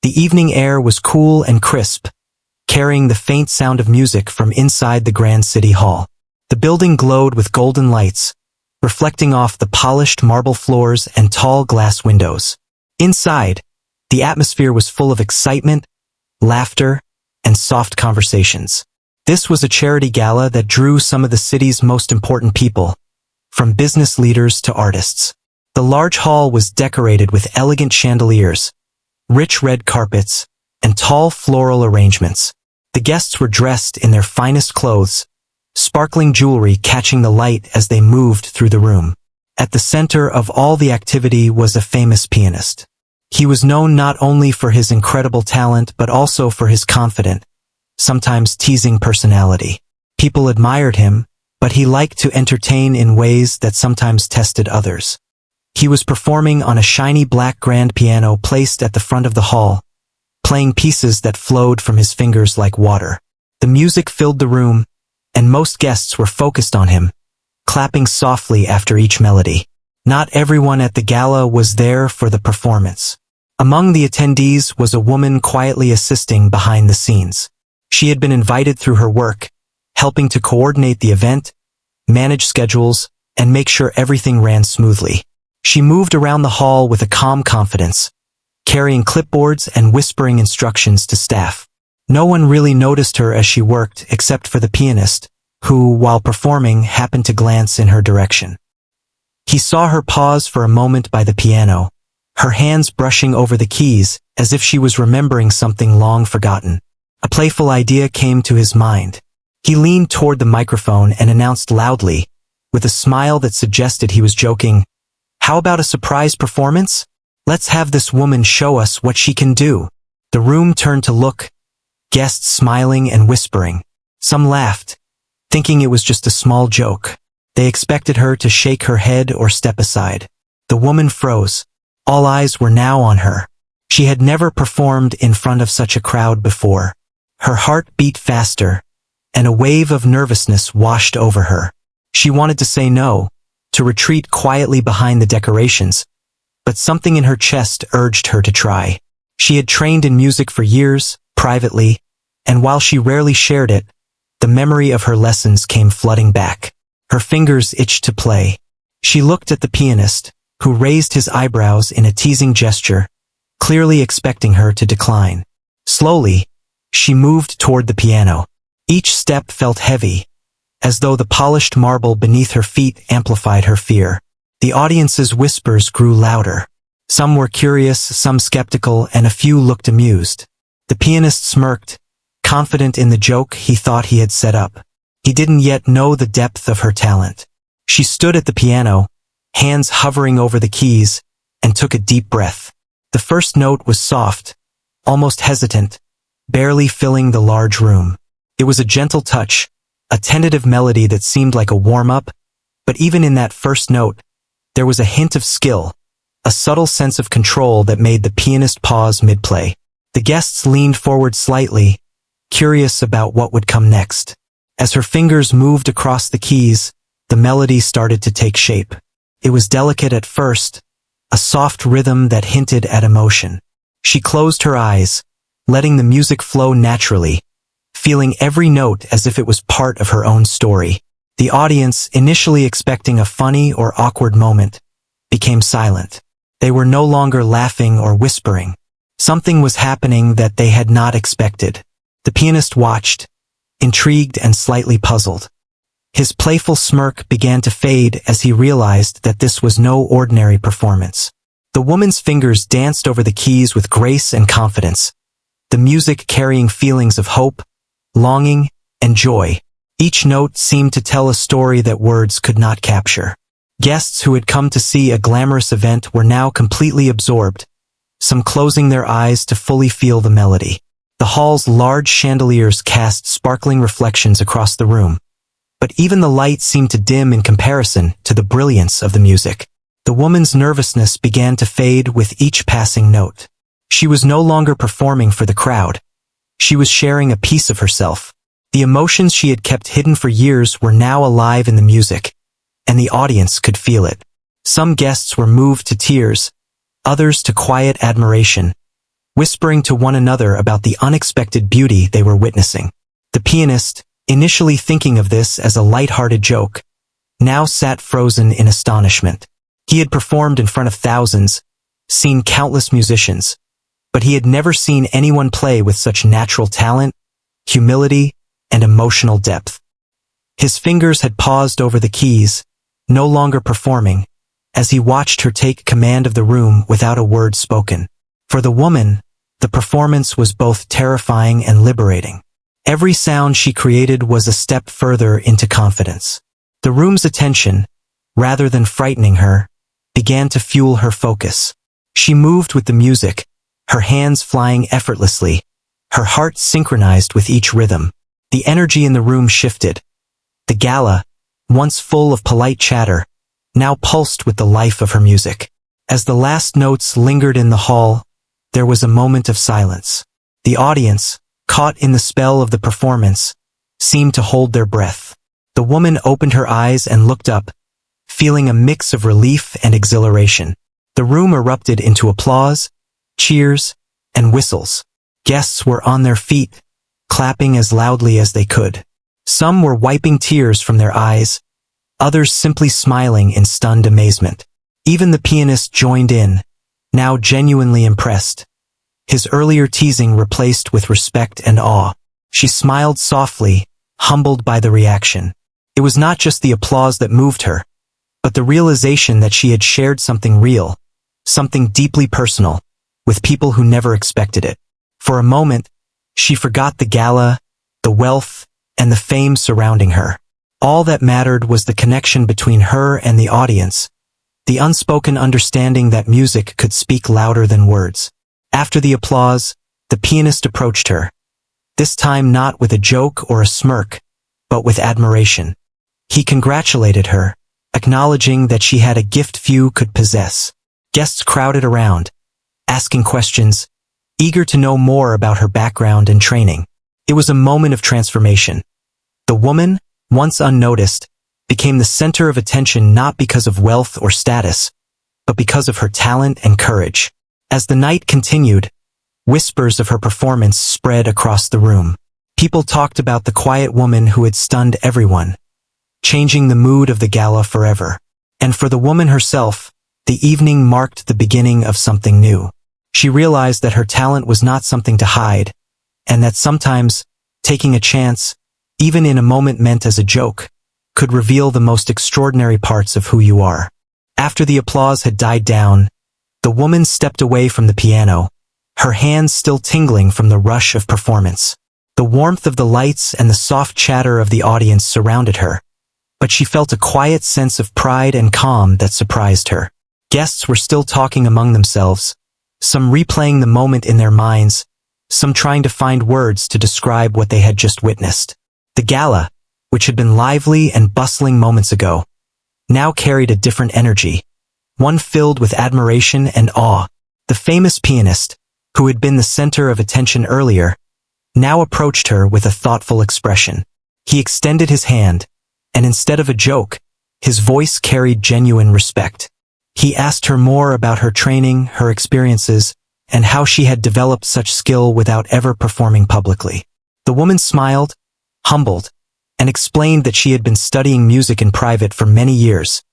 The evening air was cool and crisp, carrying the faint sound of music from inside the grand city hall. The building glowed with golden lights, reflecting off the polished marble floors and tall glass windows. Inside, the atmosphere was full of excitement, laughter, and soft conversations. This was a charity gala that drew some of the city's most important people, from business leaders to artists. The large hall was decorated with elegant chandeliers, rich red carpets, and tall floral arrangements. The guests were dressed in their finest clothes, sparkling jewelry catching the light as they moved through the room. At the center of all the activity was a famous pianist. He was known not only for his incredible talent but also for his confident, sometimes teasing personality. People admired him, but he liked to entertain in ways that sometimes tested others. He was performing on a shiny black grand piano placed at the front of the hall, playing pieces that flowed from his fingers like water. The music filled the room, and most guests were focused on him, clapping softly after each melody. Not everyone at the gala was there for the performance. Among the attendees was a woman quietly assisting behind the scenes. She had been invited through her work, helping to coordinate the event, manage schedules, and make sure everything ran smoothly. She moved around the hall with a calm confidence, carrying clipboards and whispering instructions to staff. No one really noticed her as she worked except for the pianist, who, while performing, happened to glance in her direction. He saw her pause for a moment by the piano, her hands brushing over the keys as if she was remembering something long forgotten. A playful idea came to his mind. He leaned toward the microphone and announced loudly, with a smile that suggested he was joking, "How about a surprise performance? Let's have this woman show us what she can do." The room turned to look, guests smiling and whispering. Some laughed, thinking it was just a small joke. They expected her to shake her head or step aside. The woman froze. All eyes were now on her. She had never performed in front of such a crowd before. Her heart beat faster, and a wave of nervousness washed over her. She wanted to say no, to retreat quietly behind the decorations, but something in her chest urged her to try. She had trained in music for years, privately, and while she rarely shared it, the memory of her lessons came flooding back. Her fingers itched to play. She looked at the pianist, who raised his eyebrows in a teasing gesture, clearly expecting her to decline. Slowly, she moved toward the piano. Each step felt heavy, as though the polished marble beneath her feet amplified her fear. The audience's whispers grew louder. Some were curious, some skeptical, and a few looked amused. The pianist smirked, confident in the joke he thought he had set up. He didn't yet know the depth of her talent. She stood at the piano, hands hovering over the keys, and took a deep breath. The first note was soft, almost hesitant, barely filling the large room. It was a gentle touch, a tentative melody that seemed like a warm-up, but even in that first note, there was a hint of skill, a subtle sense of control that made the pianist pause mid-play. The guests leaned forward slightly, curious about what would come next. As her fingers moved across the keys, the melody started to take shape. It was delicate at first, a soft rhythm that hinted at emotion. She closed her eyes, letting the music flow naturally, feeling every note as if it was part of her own story. The audience, initially expecting a funny or awkward moment, became silent. They were no longer laughing or whispering. Something was happening that they had not expected. The pianist watched, intrigued and slightly puzzled. His playful smirk began to fade as he realized that this was no ordinary performance. The woman's fingers danced over the keys with grace and confidence, the music carrying feelings of hope, longing, and joy. Each note seemed to tell a story that words could not capture. Guests who had come to see a glamorous event were now completely absorbed, some closing their eyes to fully feel the melody. The hall's large chandeliers cast sparkling reflections across the room, but even the light seemed to dim in comparison to the brilliance of the music. The woman's nervousness began to fade with each passing note. She was no longer performing for the crowd. She was sharing a piece of herself. The emotions she had kept hidden for years were now alive in the music, and the audience could feel it. Some guests were moved to tears, others to quiet admiration, whispering to one another about the unexpected beauty they were witnessing. The pianist, initially thinking of this as a light-hearted joke, now sat frozen in astonishment. He had performed in front of thousands, seen countless musicians, but he had never seen anyone play with such natural talent, humility, and emotional depth. His fingers had paused over the keys, no longer performing, as he watched her take command of the room without a word spoken. For the woman, the performance was both terrifying and liberating. Every sound she created was a step further into confidence. The room's attention, rather than frightening her, began to fuel her focus. She moved with the music, her hands flying effortlessly, her heart synchronized with each rhythm. The energy in the room shifted. The gala, once full of polite chatter, now pulsed with the life of her music. As the last notes lingered in the hall, there was a moment of silence. The audience, caught in the spell of the performance, seemed to hold their breath. The woman opened her eyes and looked up, feeling a mix of relief and exhilaration. The room erupted into applause, cheers, and whistles. Guests were on their feet, clapping as loudly as they could. Some were wiping tears from their eyes, others simply smiling in stunned amazement. Even the pianist joined in, now genuinely impressed, his earlier teasing replaced with respect and awe. She smiled softly, humbled by the reaction. It was not just the applause that moved her, but the realization that she had shared something real, something deeply personal, with people who never expected it. For a moment, she forgot the gala, the wealth, and the fame surrounding her. All that mattered was the connection between her and the audience, the unspoken understanding that music could speak louder than words. After the applause, the pianist approached her, this time not with a joke or a smirk, but with admiration. He congratulated her, acknowledging that she had a gift few could possess. Guests crowded around, asking questions, eager to know more about her background and training. It was a moment of transformation. The woman, once unnoticed, became the center of attention not because of wealth or status, but because of her talent and courage. As the night continued, whispers of her performance spread across the room. People talked about the quiet woman who had stunned everyone, changing the mood of the gala forever. And for the woman herself, the evening marked the beginning of something new. She realized that her talent was not something to hide, and that sometimes, taking a chance, even in a moment meant as a joke, could reveal the most extraordinary parts of who you are. After the applause had died down, the woman stepped away from the piano, her hands still tingling from the rush of performance. The warmth of the lights and the soft chatter of the audience surrounded her, but she felt a quiet sense of pride and calm that surprised her. Guests were still talking among themselves, some replaying the moment in their minds, some trying to find words to describe what they had just witnessed. The gala, which had been lively and bustling moments ago, now carried a different energy, one filled with admiration and awe. The famous pianist, who had been the center of attention earlier, now approached her with a thoughtful expression. He extended his hand, and instead of a joke, his voice carried genuine respect. He asked her more about her training, her experiences, and how she had developed such skill without ever performing publicly. The woman smiled, humbled, and explained that she had been studying music in private for many years,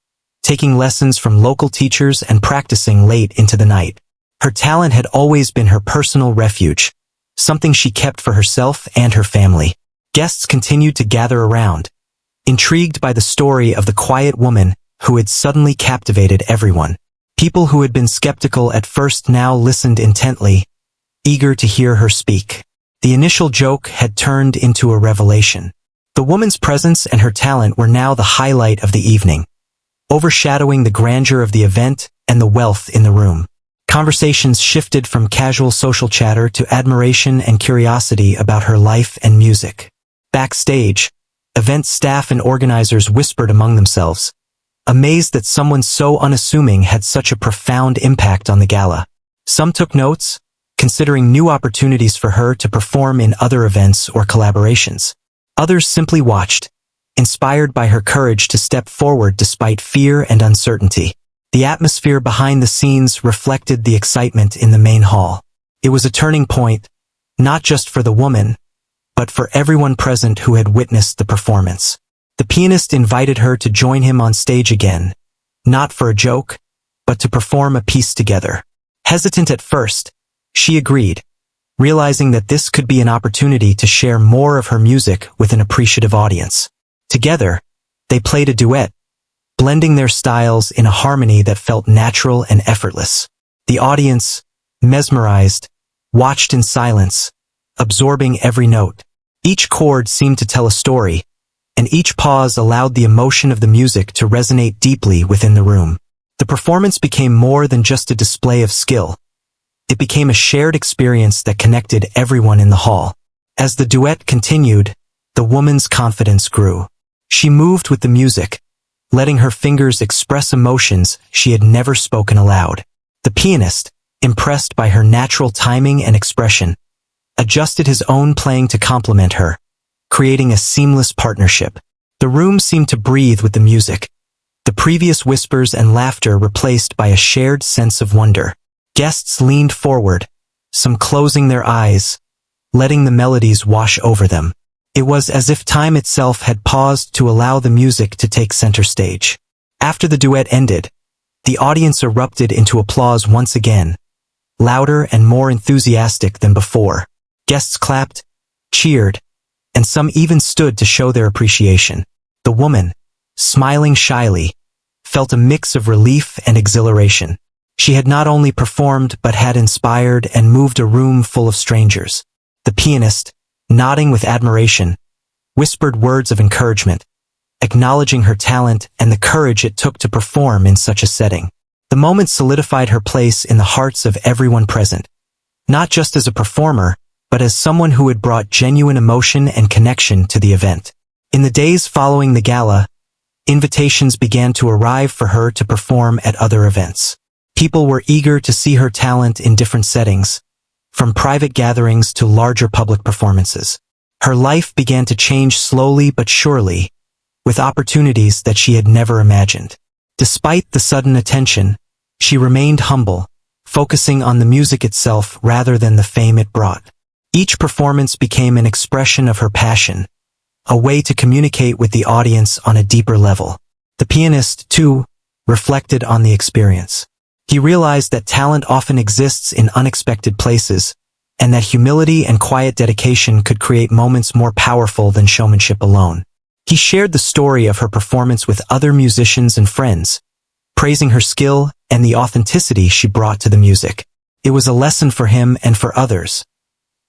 taking lessons from local teachers and practicing late into the night. Her talent had always been her personal refuge, something she kept for herself and her family. Guests continued to gather around, intrigued by the story of the quiet woman who had suddenly captivated everyone. People who had been skeptical at first now listened intently, eager to hear her speak. The initial joke had turned into a revelation. The woman's presence and her talent were now the highlight of the evening, overshadowing the grandeur of the event and the wealth in the room. Conversations shifted from casual social chatter to admiration and curiosity about her life and music. Backstage, event staff and organizers whispered among themselves, amazed that someone so unassuming had such a profound impact on the gala. Some took notes, considering new opportunities for her to perform in other events or collaborations. Others simply watched, inspired by her courage to step forward despite fear and uncertainty. The atmosphere behind the scenes reflected the excitement in the main hall. It was a turning point, not just for the woman, but for everyone present who had witnessed the performance. The pianist invited her to join him on stage again, not for a joke, but to perform a piece together. Hesitant at first, she agreed, realizing that this could be an opportunity to share more of her music with an appreciative audience. Together, they played a duet, blending their styles in a harmony that felt natural and effortless. The audience, mesmerized, watched in silence, absorbing every note. Each chord seemed to tell a story, and each pause allowed the emotion of the music to resonate deeply within the room. The performance became more than just a display of skill. It became a shared experience that connected everyone in the hall. As the duet continued, the woman's confidence grew. She moved with the music, letting her fingers express emotions she had never spoken aloud. The pianist, impressed by her natural timing and expression, adjusted his own playing to complement her, creating a seamless partnership. The room seemed to breathe with the music, the previous whispers and laughter replaced by a shared sense of wonder. Guests leaned forward, some closing their eyes, letting the melodies wash over them. It was as if time itself had paused to allow the music to take center stage. After the duet ended, the audience erupted into applause once again, louder and more enthusiastic than before. Guests clapped, cheered, and some even stood to show their appreciation. The woman, smiling shyly, felt a mix of relief and exhilaration. She had not only performed but had inspired and moved a room full of strangers. The pianist, nodding with admiration, whispered words of encouragement, acknowledging her talent and the courage it took to perform in such a setting. The moment solidified her place in the hearts of everyone present, not just as a performer, but as someone who had brought genuine emotion and connection to the event. In the days following the gala, invitations began to arrive for her to perform at other events. People were eager to see her talent in different settings, from private gatherings to larger public performances. Her life began to change slowly but surely, with opportunities that she had never imagined. Despite the sudden attention, she remained humble, focusing on the music itself rather than the fame it brought. Each performance became an expression of her passion, a way to communicate with the audience on a deeper level. The pianist, too, reflected on the experience. He realized that talent often exists in unexpected places, and that humility and quiet dedication could create moments more powerful than showmanship alone. He shared the story of her performance with other musicians and friends, praising her skill and the authenticity she brought to the music. It was a lesson for him and for others.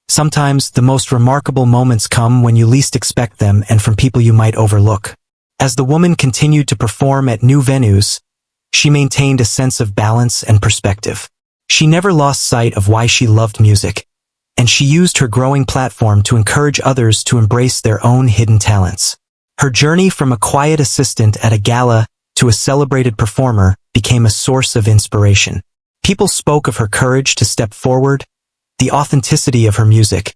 Sometimes the most remarkable moments come when you least expect them and from people you might overlook. As the woman continued to perform at new venues, she maintained a sense of balance and perspective. She never lost sight of why she loved music, and she used her growing platform to encourage others to embrace their own hidden talents. Her journey from a quiet assistant at a gala to a celebrated performer became a source of inspiration. People spoke of her courage to step forward, the authenticity of her music,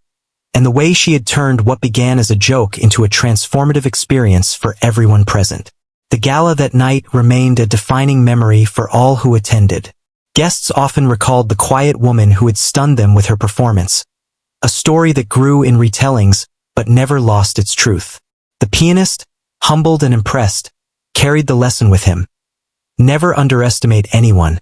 and the way she had turned what began as a joke into a transformative experience for everyone present. The gala that night remained a defining memory for all who attended. Guests often recalled the quiet woman who had stunned them with her performance, a story that grew in retellings but never lost its truth. The pianist, humbled and impressed, carried the lesson with him. Never underestimate anyone,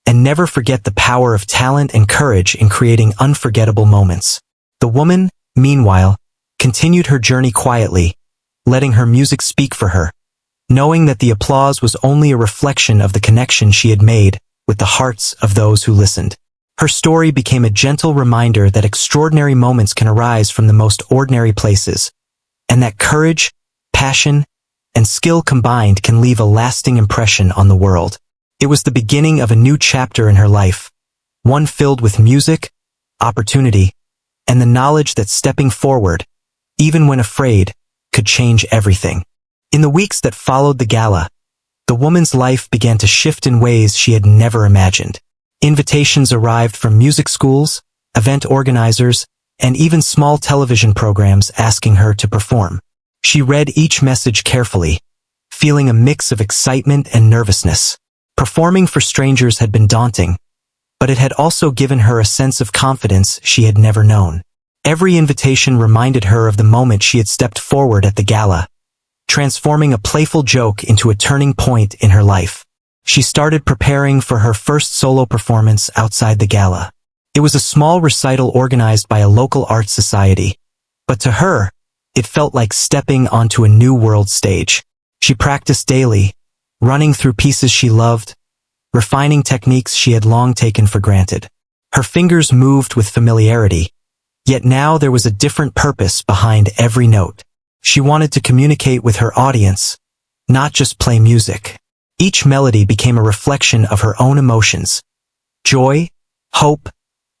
and never forget the power of talent and courage in creating unforgettable moments. The woman, meanwhile, continued her journey quietly, letting her music speak for her, knowing that the applause was only a reflection of the connection she had made with the hearts of those who listened. Her story became a gentle reminder that extraordinary moments can arise from the most ordinary places, and that courage, passion, and skill combined can leave a lasting impression on the world. It was the beginning of a new chapter in her life, one filled with music, opportunity, and the knowledge that stepping forward, even when afraid, could change everything. In the weeks that followed the gala, the woman's life began to shift in ways she had never imagined. Invitations arrived from music schools, event organizers, and even small television programs asking her to perform. She read each message carefully, feeling a mix of excitement and nervousness. Performing for strangers had been daunting, but it had also given her a sense of confidence she had never known. Every invitation reminded her of the moment she had stepped forward at the gala, transforming a playful joke into a turning point in her life. She started preparing for her first solo performance outside the gala. It was a small recital organized by a local art society, but to her, it felt like stepping onto a new world stage. She practiced daily, running through pieces she loved, refining techniques she had long taken for granted. Her fingers moved with familiarity, yet now there was a different purpose behind every note. She wanted to communicate with her audience, not just play music. Each melody became a reflection of her own emotions, joy, hope,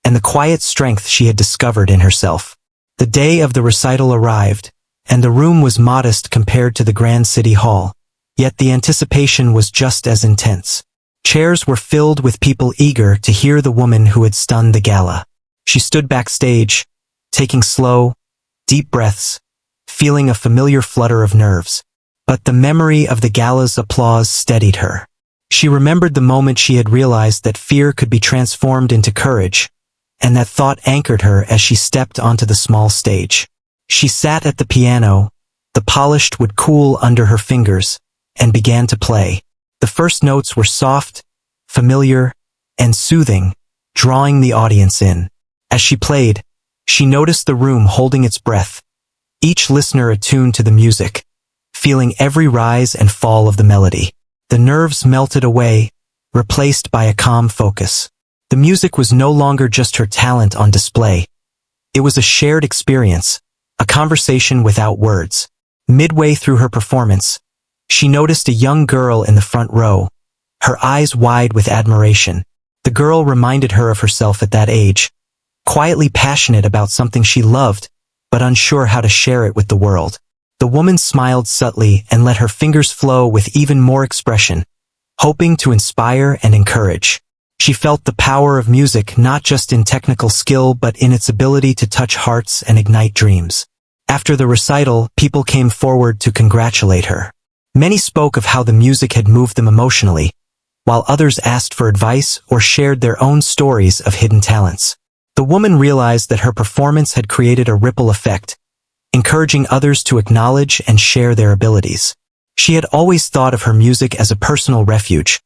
and the quiet strength she had discovered in herself. The day of the recital arrived, and the room was modest compared to the grand city hall, yet the anticipation was just as intense. Chairs were filled with people eager to hear the woman who had stunned the gala. She stood backstage, taking slow, deep breaths, feeling a familiar flutter of nerves. But the memory of the gala's applause steadied her. She remembered the moment she had realized that fear could be transformed into courage, and that thought anchored her as she stepped onto the small stage. She sat at the piano, the polished wood cool under her fingers, and began to play. The first notes were soft, familiar, and soothing, drawing the audience in. As she played, she noticed the room holding its breath, each listener attuned to the music, feeling every rise and fall of the melody. The nerves melted away, replaced by a calm focus. The music was no longer just her talent on display. It was a shared experience, a conversation without words. Midway through her performance, she noticed a young girl in the front row, her eyes wide with admiration. The girl reminded her of herself at that age, quietly passionate about something she loved, but unsure how to share it with the world. The woman smiled subtly and let her fingers flow with even more expression, hoping to inspire and encourage. She felt the power of music not just in technical skill but in its ability to touch hearts and ignite dreams. After the recital, people came forward to congratulate her. Many spoke of how the music had moved them emotionally, while others asked for advice or shared their own stories of hidden talents. The woman realized that her performance had created a ripple effect, encouraging others to acknowledge and share their abilities. She had always thought of her music as a personal refuge,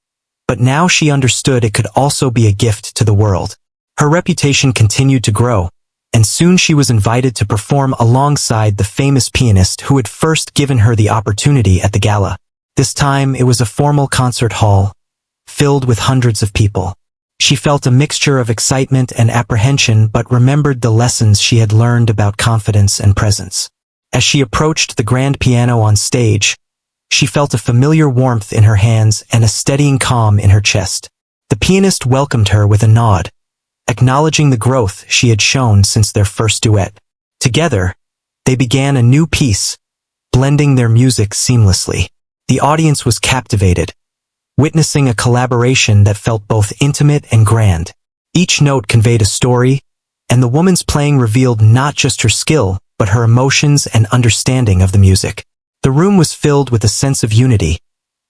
but now she understood it could also be a gift to the world. Her reputation continued to grow, and soon she was invited to perform alongside the famous pianist who had first given her the opportunity at the gala. This time it was a formal concert hall, filled with hundreds of people. She felt a mixture of excitement and apprehension but remembered the lessons she had learned about confidence and presence. As she approached the grand piano on stage, she felt a familiar warmth in her hands and a steadying calm in her chest. The pianist welcomed her with a nod, acknowledging the growth she had shown since their first duet. Together, they began a new piece, blending their music seamlessly. The audience was captivated, witnessing a collaboration that felt both intimate and grand. Each note conveyed a story, and the woman's playing revealed not just her skill, but her emotions and understanding of the music. The room was filled with a sense of unity,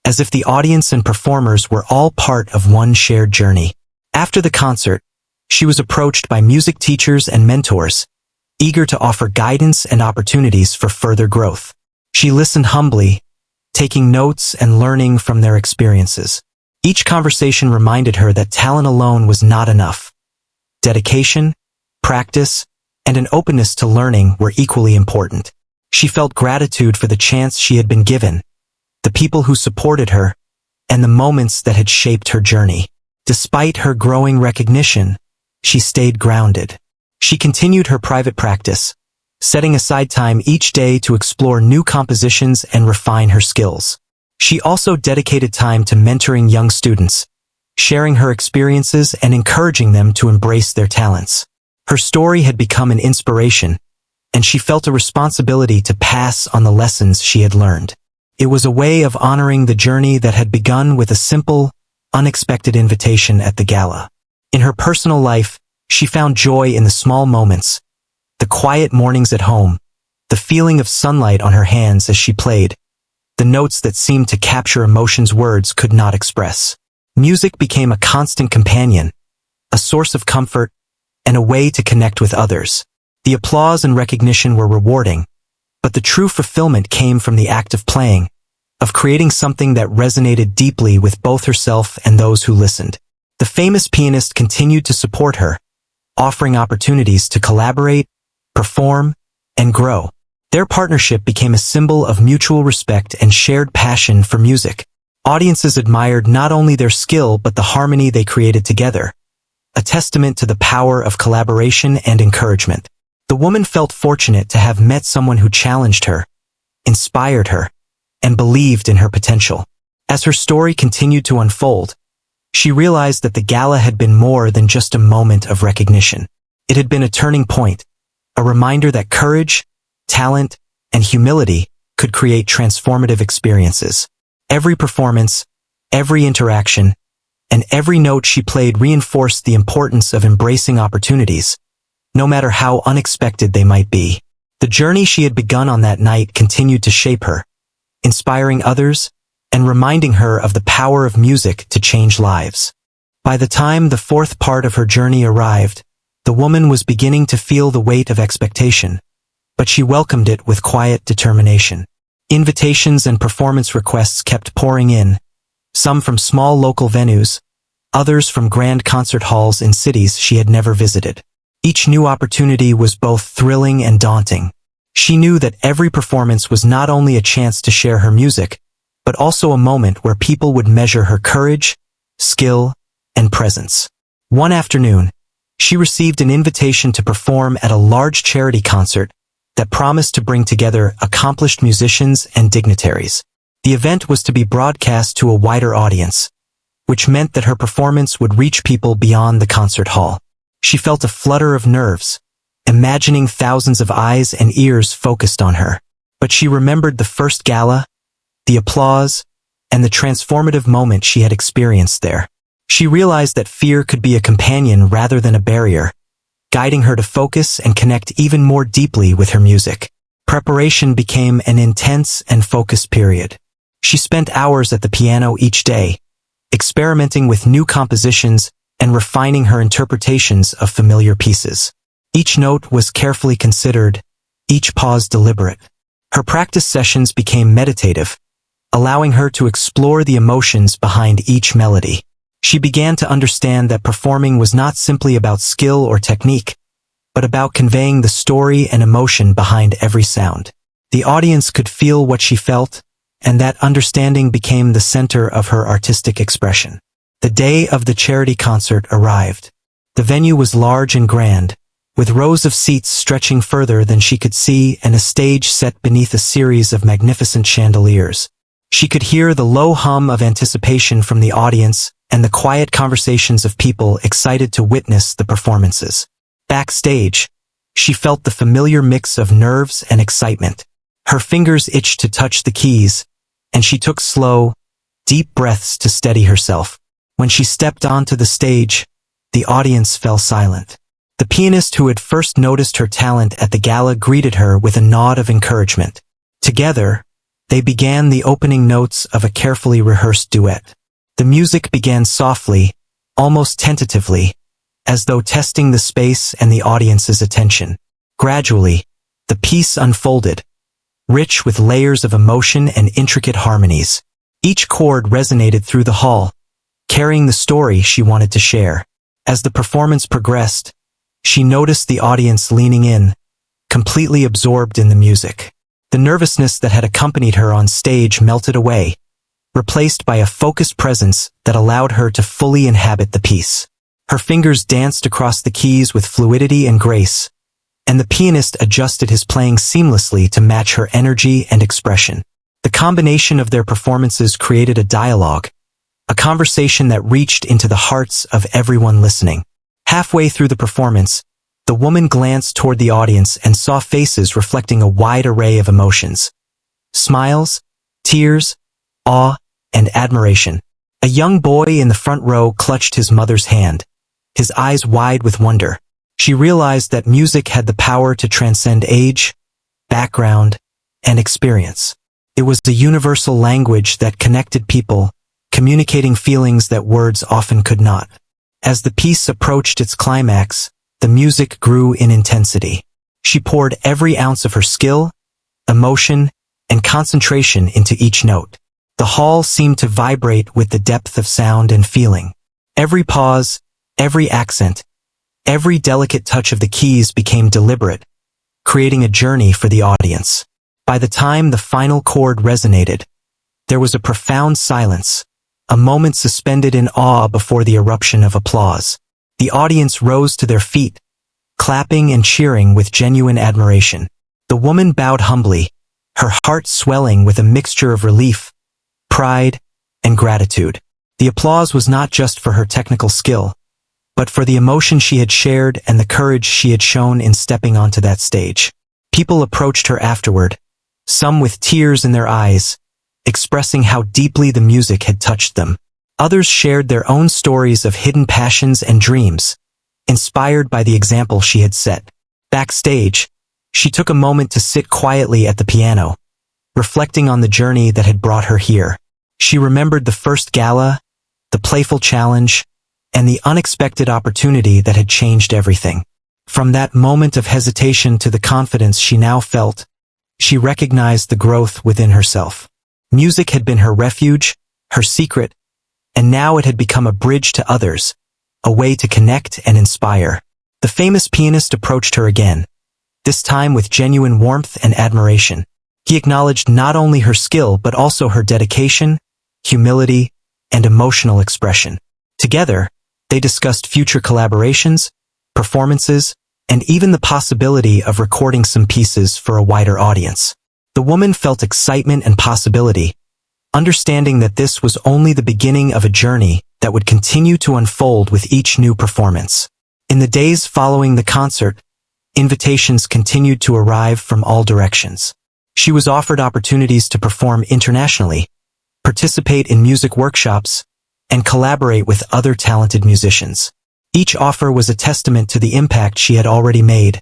as if the audience and performers were all part of one shared journey. After the concert, she was approached by music teachers and mentors, eager to offer guidance and opportunities for further growth. She listened humbly, taking notes and learning from their experiences. Each conversation reminded her that talent alone was not enough. Dedication, practice, and an openness to learning were equally important. She felt gratitude for the chance she had been given, the people who supported her, and the moments that had shaped her journey. Despite her growing recognition, she stayed grounded. She continued her private practice, setting aside time each day to explore new compositions and refine her skills. She also dedicated time to mentoring young students, sharing her experiences and encouraging them to embrace their talents. Her story had become an inspiration, and she felt a responsibility to pass on the lessons she had learned. It was a way of honoring the journey that had begun with a simple, unexpected invitation at the gala. In her personal life, she found joy in the small moments, the quiet mornings at home, the feeling of sunlight on her hands as she played, the notes that seemed to capture emotions words could not express. Music became a constant companion, a source of comfort, and a way to connect with others. The applause and recognition were rewarding, but the true fulfillment came from the act of playing, of creating something that resonated deeply with both herself and those who listened. The famous pianist continued to support her, offering opportunities to collaborate, perform, and grow. Their partnership became a symbol of mutual respect and shared passion for music. Audiences admired not only their skill but the harmony they created together, a testament to the power of collaboration and encouragement. The woman felt fortunate to have met someone who challenged her, inspired her, and believed in her potential. As her story continued to unfold, she realized that the gala had been more than just a moment of recognition. It had been a turning point, a reminder that courage, talent, and humility could create transformative experiences. Every performance, every interaction, and every note she played reinforced the importance of embracing opportunities, no matter how unexpected they might be. The journey she had begun on that night continued to shape her, inspiring others and reminding her of the power of music to change lives. By the time the fourth part of her journey arrived, the woman was beginning to feel the weight of expectation, but she welcomed it with quiet determination. Invitations and performance requests kept pouring in, some from small local venues, others from grand concert halls in cities she had never visited. Each new opportunity was both thrilling and daunting. She knew that every performance was not only a chance to share her music, but also a moment where people would measure her courage, skill, and presence. One afternoon, she received an invitation to perform at a large charity concert that promised to bring together accomplished musicians and dignitaries. The event was to be broadcast to a wider audience, which meant that her performance would reach people beyond the concert hall. She felt a flutter of nerves, imagining thousands of eyes and ears focused on her. But she remembered the first gala, the applause, and the transformative moment she had experienced there. She realized that fear could be a companion rather than a barrier, guiding her to focus and connect even more deeply with her music. Preparation became an intense and focused period. She spent hours at the piano each day, experimenting with new compositions and refining her interpretations of familiar pieces. Each note was carefully considered, each pause deliberate. Her practice sessions became meditative, allowing her to explore the emotions behind each melody. She began to understand that performing was not simply about skill or technique, but about conveying the story and emotion behind every sound. The audience could feel what she felt, and that understanding became the center of her artistic expression. The day of the charity concert arrived. The venue was large and grand, with rows of seats stretching further than she could see and a stage set beneath a series of magnificent chandeliers. She could hear the low hum of anticipation from the audience and the quiet conversations of people excited to witness the performances. Backstage, she felt the familiar mix of nerves and excitement. Her fingers itched to touch the keys, and she took slow, deep breaths to steady herself. When she stepped onto the stage, the audience fell silent. The pianist who had first noticed her talent at the gala greeted her with a nod of encouragement. Together, they began the opening notes of a carefully rehearsed duet. The music began softly, almost tentatively, as though testing the space and the audience's attention. Gradually, the piece unfolded, rich with layers of emotion and intricate harmonies. Each chord resonated through the hall, carrying the story she wanted to share. As the performance progressed, she noticed the audience leaning in, completely absorbed in the music. The nervousness that had accompanied her on stage melted away, replaced by a focused presence that allowed her to fully inhabit the piece. Her fingers danced across the keys with fluidity and grace, and the pianist adjusted his playing seamlessly to match her energy and expression. The combination of their performances created a dialogue, a conversation that reached into the hearts of everyone listening. Halfway through the performance, the woman glanced toward the audience and saw faces reflecting a wide array of emotions. Smiles, tears, awe, and admiration. A young boy in the front row clutched his mother's hand, his eyes wide with wonder. She realized that music had the power to transcend age, background, and experience. It was a universal language that connected people, communicating feelings that words often could not. As the piece approached its climax, the music grew in intensity. She poured every ounce of her skill, emotion, and concentration into each note. The hall seemed to vibrate with the depth of sound and feeling. Every pause, every accent, every delicate touch of the keys became deliberate, creating a journey for the audience. By the time the final chord resonated, there was a profound silence, a moment suspended in awe before the eruption of applause. The audience rose to their feet, clapping and cheering with genuine admiration. The woman bowed humbly, her heart swelling with a mixture of relief, pride, and gratitude. The applause was not just for her technical skill, but for the emotion she had shared and the courage she had shown in stepping onto that stage. People approached her afterward, some with tears in their eyes, expressing how deeply the music had touched them. Others shared their own stories of hidden passions and dreams, inspired by the example she had set. Backstage, she took a moment to sit quietly at the piano, reflecting on the journey that had brought her here. She remembered the first gala, the playful challenge, and the unexpected opportunity that had changed everything. From that moment of hesitation to the confidence she now felt, she recognized the growth within herself. Music had been her refuge, her secret, and now it had become a bridge to others, a way to connect and inspire. The famous pianist approached her again, this time with genuine warmth and admiration. He acknowledged not only her skill but also her dedication, humility, and emotional expression. Together, they discussed future collaborations, performances, and even the possibility of recording some pieces for a wider audience. The woman felt excitement and possibility, understanding that this was only the beginning of a journey that would continue to unfold with each new performance. In the days following the concert, invitations continued to arrive from all directions. She was offered opportunities to perform internationally, participate in music workshops, and collaborate with other talented musicians. Each offer was a testament to the impact she had already made,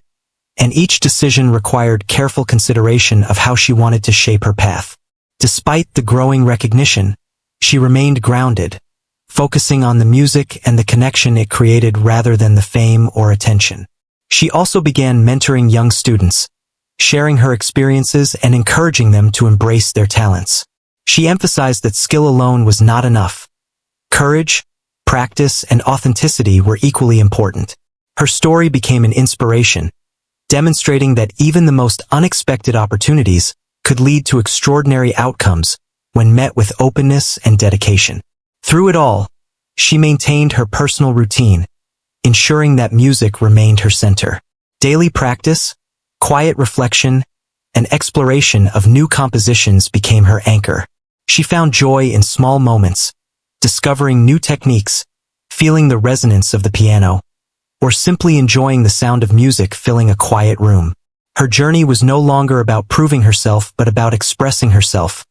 and each decision required careful consideration of how she wanted to shape her path. Despite the growing recognition, she remained grounded, focusing on the music and the connection it created rather than the fame or attention. She also began mentoring young students, sharing her experiences and encouraging them to embrace their talents. She emphasized that skill alone was not enough. Courage, practice, and authenticity were equally important. Her story became an inspiration, demonstrating that even the most unexpected opportunities could lead to extraordinary outcomes when met with openness and dedication. Through it all, she maintained her personal routine, ensuring that music remained her center. Daily practice, quiet reflection, and exploration of new compositions became her anchor. She found joy in small moments, discovering new techniques, feeling the resonance of the piano, or simply enjoying the sound of music filling a quiet room. Her journey was no longer about proving herself but about expressing herself,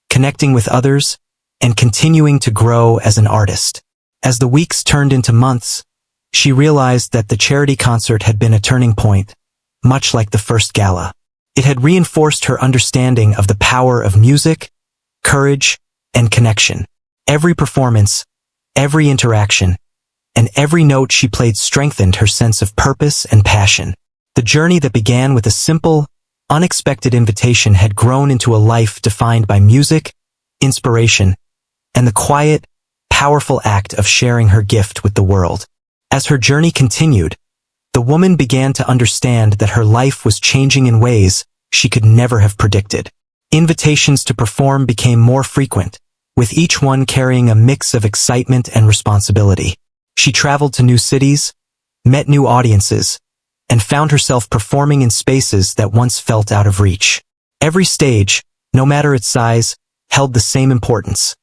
connecting with others, and continuing to grow as an artist. As the weeks turned into months, she realized that the charity concert had been a turning point, much like the first gala. It had reinforced her understanding of the power of music, courage, and connection. Every performance, every interaction, and every note she played strengthened her sense of purpose and passion. The journey that began with a simple, unexpected invitation had grown into a life defined by music, inspiration, and the quiet, powerful act of sharing her gift with the world. As her journey continued, the woman began to understand that her life was changing in ways she could never have predicted. Invitations to perform became more frequent, with each one carrying a mix of excitement and responsibility. She traveled to new cities, met new audiences, and found herself performing in spaces that once felt out of reach. Every stage, no matter its size, held the same importance: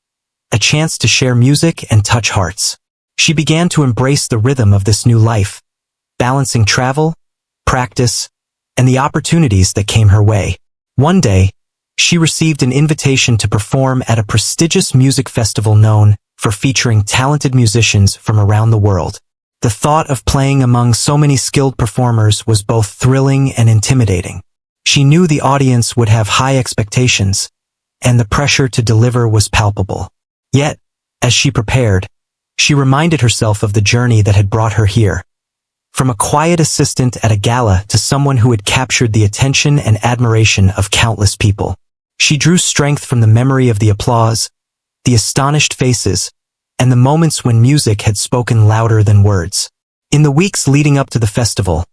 a chance to share music and touch hearts. She began to embrace the rhythm of this new life, balancing travel, practice, and the opportunities that came her way. One day, she received an invitation to perform at a prestigious music festival known for featuring talented musicians from around the world. The thought of playing among so many skilled performers was both thrilling and intimidating. She knew the audience would have high expectations, and the pressure to deliver was palpable. Yet, as she prepared, She reminded herself of the journey that had brought her here. From a quiet assistant at a gala to someone who had captured the attention and admiration of countless people. She drew strength from the memory of the applause, the astonished faces, and the moments when music had spoken louder than words. In the weeks leading up to the festival,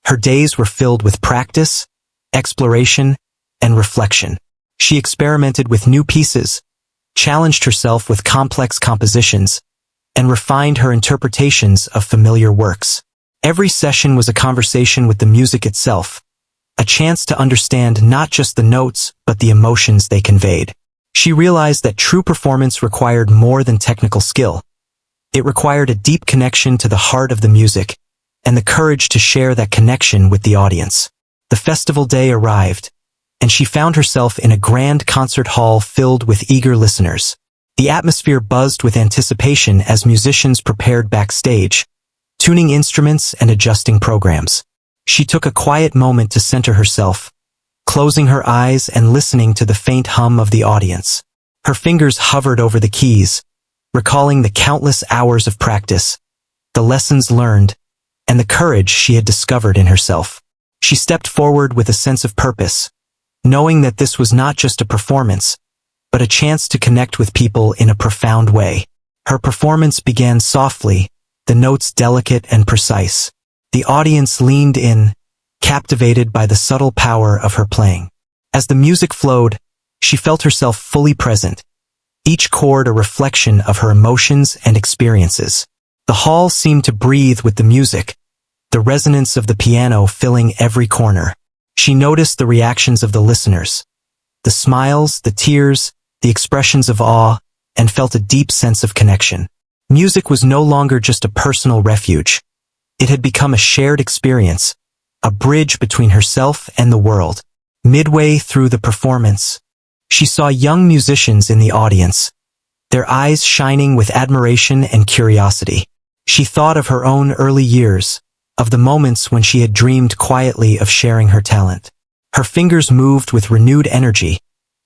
her days were filled with practice, exploration, and reflection. She experimented with new pieces, challenged herself with complex compositions, and refined her interpretations of familiar works. Every session was a conversation with the music itself, a chance to understand not just the notes but the emotions they conveyed. She realized that true performance required more than technical skill. It required a deep connection to the heart of the music, and the courage to share that connection with the audience. The festival day arrived, and she found herself in a grand concert hall filled with eager listeners. The atmosphere buzzed with anticipation as musicians prepared backstage, tuning instruments and adjusting programs. She took a quiet moment to center herself, closing her eyes and listening to the faint hum of the audience. Her fingers hovered over the keys, recalling the countless hours of practice, the lessons learned, and the courage she had discovered in herself. She stepped forward with a sense of purpose, knowing that this was not just a performance, but a chance to connect with people in a profound way. Her performance began softly, the notes delicate and precise. The audience leaned in, captivated by the subtle power of her playing. As the music flowed, she felt herself fully present, each chord a reflection of her emotions and experiences. The hall seemed to breathe with the music, the resonance of the piano filling every corner. She noticed the reactions of the listeners, the smiles, the tears, the expressions of awe, and felt a deep sense of connection. Music was no longer just a personal refuge. It had become a shared experience, a bridge between herself and the world. Midway through the performance, she saw young musicians in the audience, their eyes shining with admiration and curiosity. She thought of her own early years, of the moments when she had dreamed quietly of sharing her talent. Her fingers moved with renewed energy,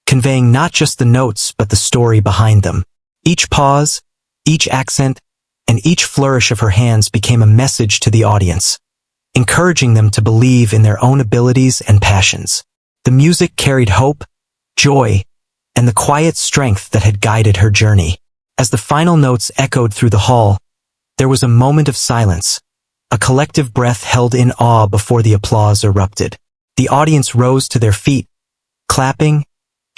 conveying not just the notes but the story behind them. Each pause, each accent, and each flourish of her hands became a message to the audience, encouraging them to believe in their own abilities and passions. The music carried hope, joy, and the quiet strength that had guided her journey. As the final notes echoed through the hall, there was a moment of silence, a collective breath held in awe before the applause erupted. The audience rose to their feet, clapping,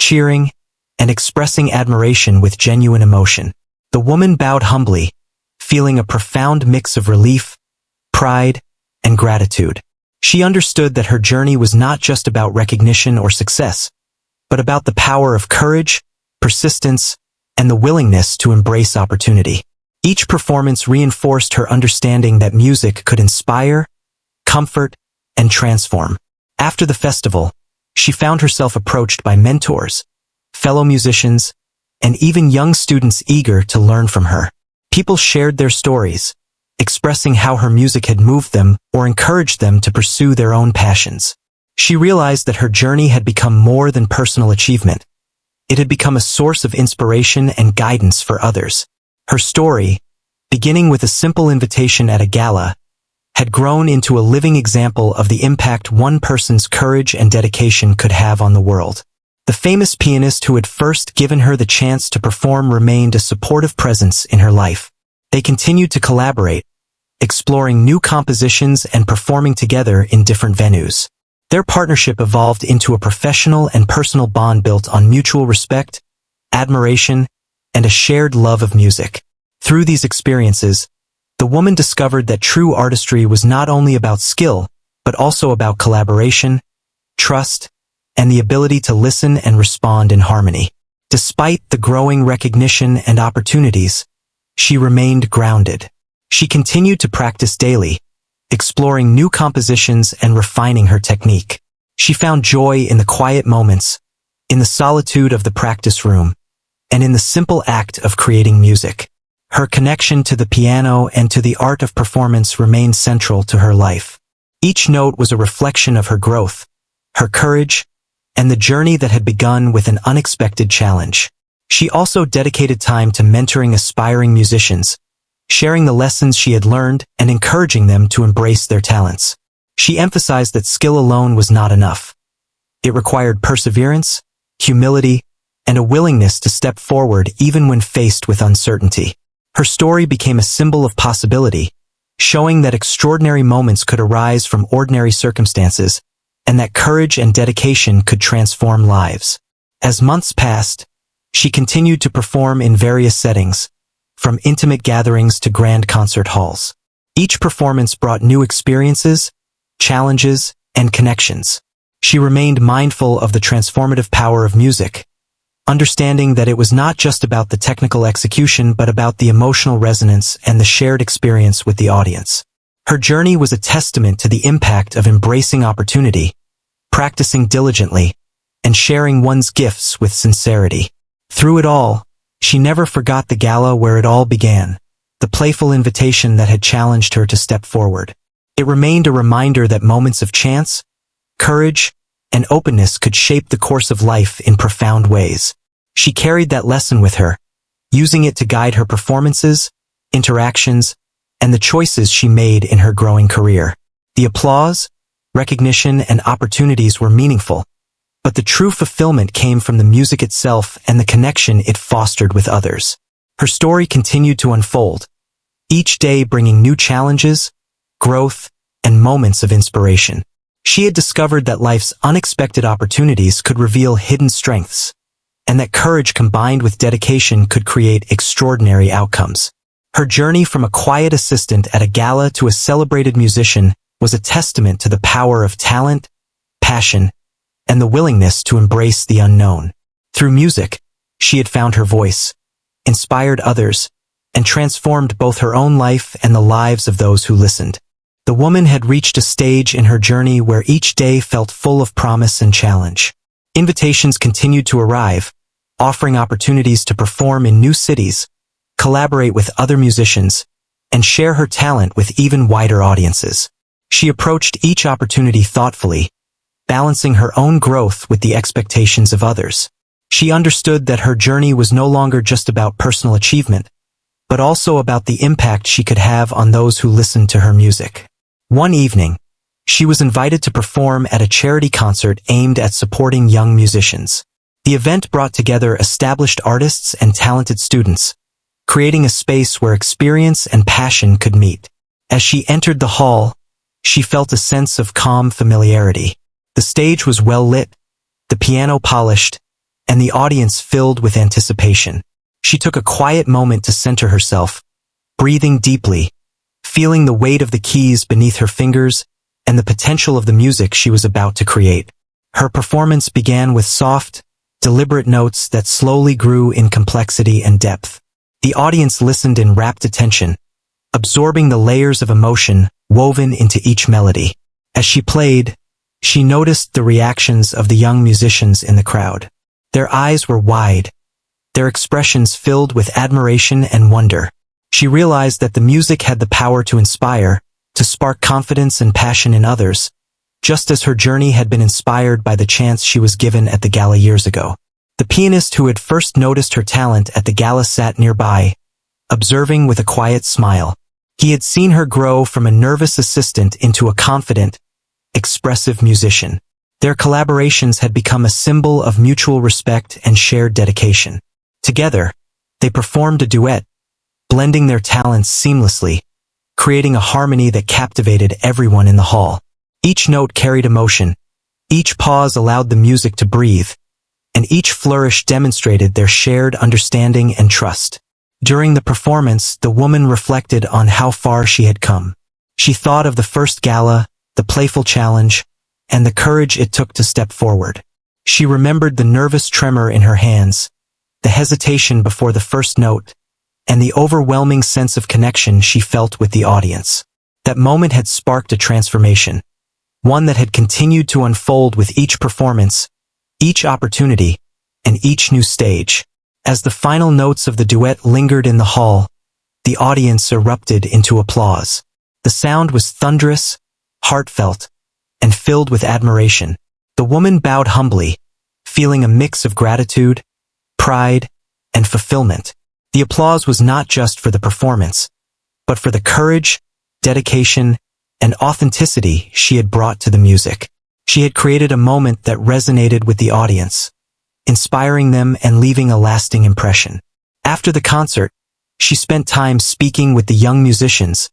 cheering, and expressing admiration with genuine emotion. The woman bowed humbly, feeling a profound mix of relief, pride, and gratitude. She understood that her journey was not just about recognition or success, but about the power of courage, persistence, and the willingness to embrace opportunity. Each performance reinforced her understanding that music could inspire, comfort, and transform. After the festival, she found herself approached by mentors, fellow musicians, and even young students eager to learn from her. People shared their stories, expressing how her music had moved them or encouraged them to pursue their own passions. She realized that her journey had become more than personal achievement. It had become a source of inspiration and guidance for others. Her story, beginning with a simple invitation at a gala, had grown into a living example of the impact one person's courage and dedication could have on the world. The famous pianist who had first given her the chance to perform remained a supportive presence in her life. They continued to collaborate, exploring new compositions and performing together in different venues. Their partnership evolved into a professional and personal bond built on mutual respect, admiration, and a shared love of music. Through these experiences, the woman discovered that true artistry was not only about skill, but also about collaboration, trust, and the ability to listen and respond in harmony. Despite the growing recognition and opportunities, she remained grounded. She continued to practice daily, exploring new compositions and refining her technique. She found joy in the quiet moments, in the solitude of the practice room, and in the simple act of creating music. Her connection to the piano and to the art of performance remained central to her life. Each note was a reflection of her growth, her courage, and the journey that had begun with an unexpected challenge. She also dedicated time to mentoring aspiring musicians, sharing the lessons she had learned and encouraging them to embrace their talents. She emphasized that skill alone was not enough. It required perseverance, humility, and a willingness to step forward even when faced with uncertainty. Her story became a symbol of possibility, showing that extraordinary moments could arise from ordinary circumstances, and that courage and dedication could transform lives. As months passed, she continued to perform in various settings, from intimate gatherings to grand concert halls. Each performance brought new experiences, challenges, and connections. She remained mindful of the transformative power of music, understanding that it was not just about the technical execution but about the emotional resonance and the shared experience with the audience. Her journey was a testament to the impact of embracing opportunity, practicing diligently, and sharing one's gifts with sincerity. Through it all, she never forgot the gala where it all began, the playful invitation that had challenged her to step forward. It remained a reminder that moments of chance, courage, and openness could shape the course of life in profound ways. She carried that lesson with her, using it to guide her performances, interactions, and the choices she made in her growing career. The applause, recognition, and opportunities were meaningful, but the true fulfillment came from the music itself and the connection it fostered with others. Her story continued to unfold, each day bringing new challenges, growth, and moments of inspiration. She had discovered that life's unexpected opportunities could reveal hidden strengths, and that courage combined with dedication could create extraordinary outcomes. Her journey from a quiet assistant at a gala to a celebrated musician was a testament to the power of talent, passion, and the willingness to embrace the unknown. Through music, she had found her voice, inspired others, and transformed both her own life and the lives of those who listened. The woman had reached a stage in her journey where each day felt full of promise and challenge. Invitations continued to arrive, offering opportunities to perform in new cities, collaborate with other musicians, and share her talent with even wider audiences. She approached each opportunity thoughtfully, balancing her own growth with the expectations of others. She understood that her journey was no longer just about personal achievement, but also about the impact she could have on those who listened to her music. One evening, she was invited to perform at a charity concert aimed at supporting young musicians. The event brought together established artists and talented students, creating a space where experience and passion could meet. As she entered the hall, she felt a sense of calm familiarity. The stage was well lit, the piano polished, and the audience filled with anticipation. She took a quiet moment to center herself, breathing deeply, feeling the weight of the keys beneath her fingers and the potential of the music she was about to create. Her performance began with soft, deliberate notes that slowly grew in complexity and depth. The audience listened in rapt attention, absorbing the layers of emotion woven into each melody. As she played, she noticed the reactions of the young musicians in the crowd. Their eyes were wide, their expressions filled with admiration and wonder. She realized that the music had the power to inspire, to spark confidence and passion in others, just as her journey had been inspired by the chance she was given at the gala years ago. The pianist who had first noticed her talent at the gala sat nearby, observing with a quiet smile. He had seen her grow from a nervous assistant into a confident, expressive musician. Their collaborations had become a symbol of mutual respect and shared dedication. Together, they performed a duet, blending their talents seamlessly, creating a harmony that captivated everyone in the hall. Each note carried emotion, each pause allowed the music to breathe, and each flourish demonstrated their shared understanding and trust. During the performance, the woman reflected on how far she had come. She thought of the first gala, the playful challenge, and the courage it took to step forward. She remembered the nervous tremor in her hands, the hesitation before the first note, and the overwhelming sense of connection she felt with the audience. That moment had sparked a transformation, one that had continued to unfold with each performance, each opportunity, and each new stage. As the final notes of the duet lingered in the hall, the audience erupted into applause. The sound was thunderous, heartfelt, and filled with admiration. The woman bowed humbly, feeling a mix of gratitude, pride, and fulfillment. The applause was not just for the performance. but for the courage, dedication, and authenticity she had brought to the music. She had created a moment that resonated with the audience, inspiring them and leaving a lasting impression. After the concert, she spent time speaking with the young musicians,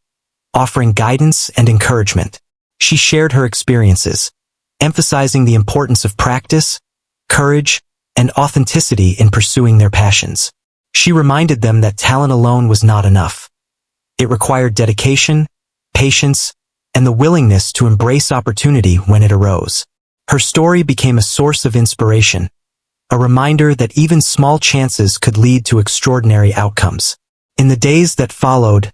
offering guidance and encouragement. She shared her experiences, emphasizing the importance of practice, courage, and authenticity in pursuing their passions. She reminded them that talent alone was not enough. It required dedication, patience, and the willingness to embrace opportunity when it arose. Her story became a source of inspiration, a reminder that even small chances could lead to extraordinary outcomes. In the days that followed,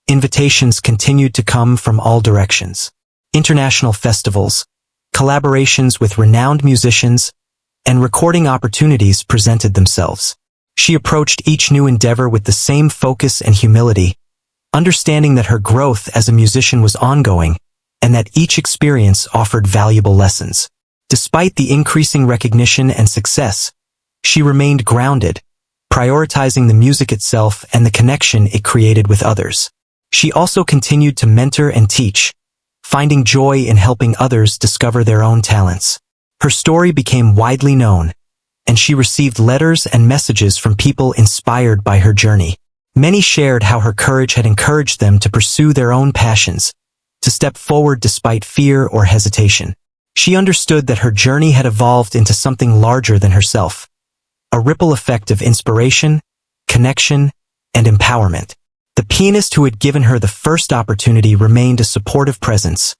invitations continued to come from all directions. International festivals, collaborations with renowned musicians, and recording opportunities presented themselves. She approached each new endeavor with the same focus and humility, understanding that her growth as a musician was ongoing and that each experience offered valuable lessons. Despite the increasing recognition and success, she remained grounded, prioritizing the music itself and the connection it created with others. She also continued to mentor and teach, finding joy in helping others discover their own talents. Her story became widely known, and she received letters and messages from people inspired by her journey. Many shared how her courage had encouraged them to pursue their own passions, to step forward despite fear or hesitation. She understood that her journey had evolved into something larger than herself, a ripple effect of inspiration, connection, and empowerment. The pianist who had given her the first opportunity remained a supportive presence,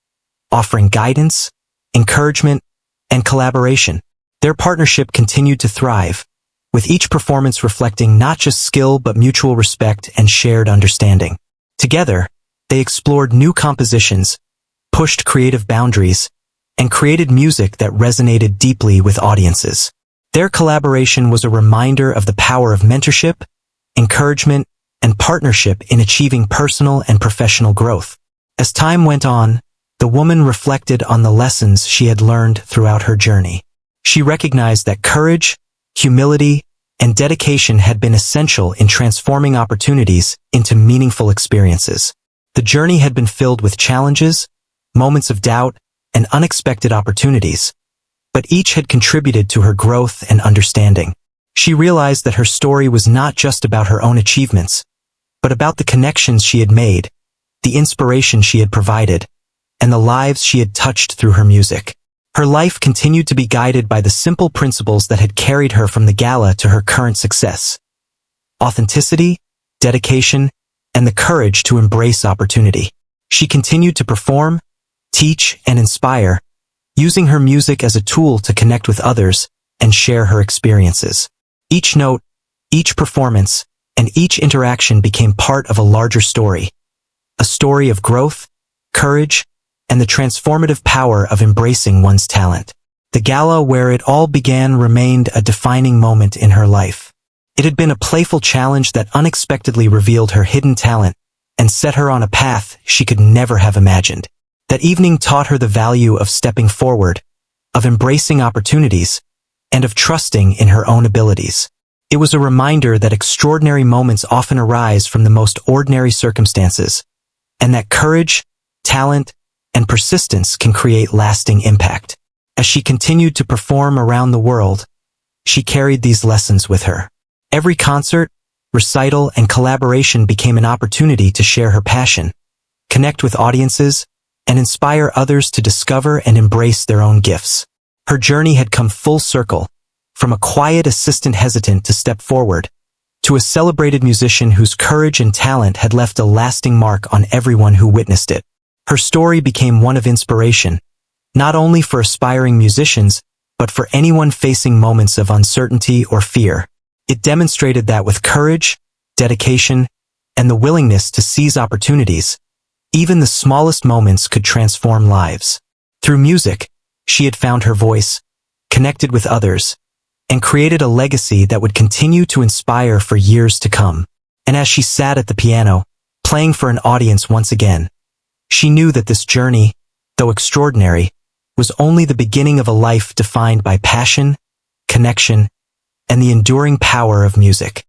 offering guidance, encouragement, and collaboration. Their partnership continued to thrive, with each performance reflecting not just skill but mutual respect and shared understanding. Together, they explored new compositions, pushed creative boundaries, and created music that resonated deeply with audiences. Their collaboration was a reminder of the power of mentorship, encouragement, and partnership in achieving personal and professional growth. As time went on, the woman reflected on the lessons she had learned throughout her journey. She recognized that courage, humility, and dedication had been essential in transforming opportunities into meaningful experiences. The journey had been filled with challenges, moments of doubt, and unexpected opportunities, but each had contributed to her growth and understanding. She realized that her story was not just about her own achievements, but about the connections she had made, the inspiration she had provided, and the lives she had touched through her music. Her life continued to be guided by the simple principles that had carried her from the gala to her current success: authenticity, dedication, and the courage to embrace opportunity. She continued to perform, teach, and inspire, using her music as a tool to connect with others and share her experiences. Each note, each performance, and each interaction became part of a larger story, a story of growth, courage, and the transformative power of embracing one's talent. The gala where it all began remained a defining moment in her life. It had been a playful challenge that unexpectedly revealed her hidden talent and set her on a path she could never have imagined. That evening taught her the value of stepping forward, of embracing opportunities, and of trusting in her own abilities. It was a reminder that extraordinary moments often arise from the most ordinary circumstances, and that courage, talent, and persistence can create lasting impact. As she continued to perform around the world, she carried these lessons with her. Every concert, recital, and collaboration became an opportunity to share her passion, connect with audiences, and inspire others to discover and embrace their own gifts. Her journey had come full circle, from a quiet assistant hesitant to step forward, to a celebrated musician whose courage and talent had left a lasting mark on everyone who witnessed it. Her story became one of inspiration, not only for aspiring musicians, but for anyone facing moments of uncertainty or fear. It demonstrated that with courage, dedication, and the willingness to seize opportunities, even the smallest moments could transform lives. Through music, she had found her voice, connected with others, and created a legacy that would continue to inspire for years to come. And as she sat at the piano, playing for an audience once again, she knew that this journey, though extraordinary, was only the beginning of a life defined by passion, connection, and the enduring power of music.